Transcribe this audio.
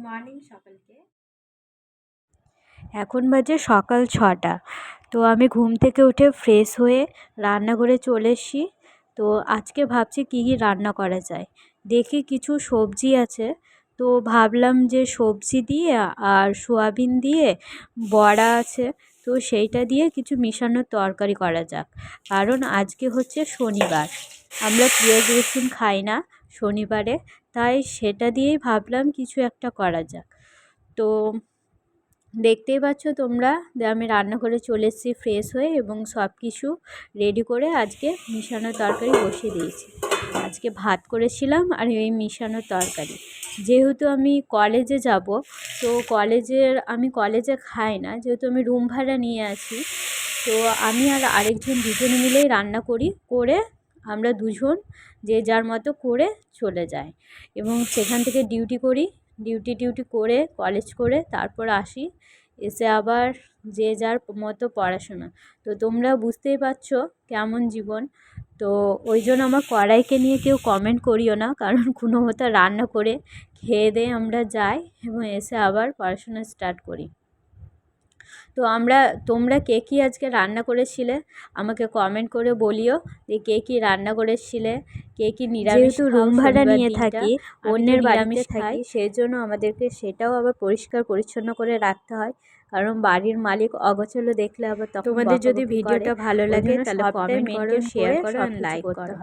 Morning সকলকে। এখন বাজে সকাল 6টা। তো আমি ঘুম থেকে উঠে ফ্রেশ হয়ে রান্নাঘরে চলে এসেছি। তো আজকে ভাবছি কী কী রান্না করা যায়। দেখি কিছু সবজি আছে, তো ভাবলাম যে সবজি দিয়ে আর সোয়াবিন দিয়ে বড়া আছে, তো সেইটা দিয়ে কিছু মিশানোর তরকারি করা যাক। কারণ আজকে হচ্ছে শনিবার, আমরা পেঁয়াজ রসুন খাই না শনিবারে, তাই সেটা দিয়েই ভাবলাম কিছু একটা করা যাক। তো দেখতেই পাচ্ছ তোমরা যে আমি রান্নাঘরে চলে এসেছি ফ্রেশ হয়ে, এবং সব কিছু রেডি করে আজকে মিশানোর তরকারি বসিয়ে দিয়েছি। আজকে ভাত করেছিলাম আর এই মিশানোর তরকারি। যেহেতু আমি কলেজে যাব, তো আমি কলেজে খাই না, যেহেতু আমি রুম ভাড়া নিয়ে আছি, তো আমি আর আরেকজন দুজনে মিলেই রান্না করি, করে আমরা দুজন যে যার মতো করে চলে যাই এবং সেখান থেকে ডিউটি করি। ডিউটি করে কলেজ করে তারপর আসি, এসে আবার যে যার মতো পড়াশোনা। তো তোমরা বুঝতেই পারছো কেমন জীবন। তো ওই জন্য আমার কড়াইকে নিয়ে কেউ কমেন্ট করিও না, কারণ কোনো মতো রান্না করে খেয়ে দিয়ে আমরা যাই এবং এসে আবার পড়াশোনা স্টার্ট করি। তো তোমরা কে কী আজকে রান্না করেছিলে আমাকে কমেন্ট করে বলিও যে কে কী রান্না করেছিলে, কে কী নিরামিষ। যেহেতু রুম ভাড়া নিয়ে থাকি, অন্যের বাড়িতে থাকি, সেই জন্য আমাদেরকে সেটাও আবার পরিষ্কার পরিচ্ছন্ন করে রাখতে হয়, কারণ বাড়ির মালিক অগোছালো দেখলে আবার তখন তোমাদের যদি ভিডিওটা ভালো লাগে তাহলে কমেন্ট করো, শেয়ার করো, লাইক করো।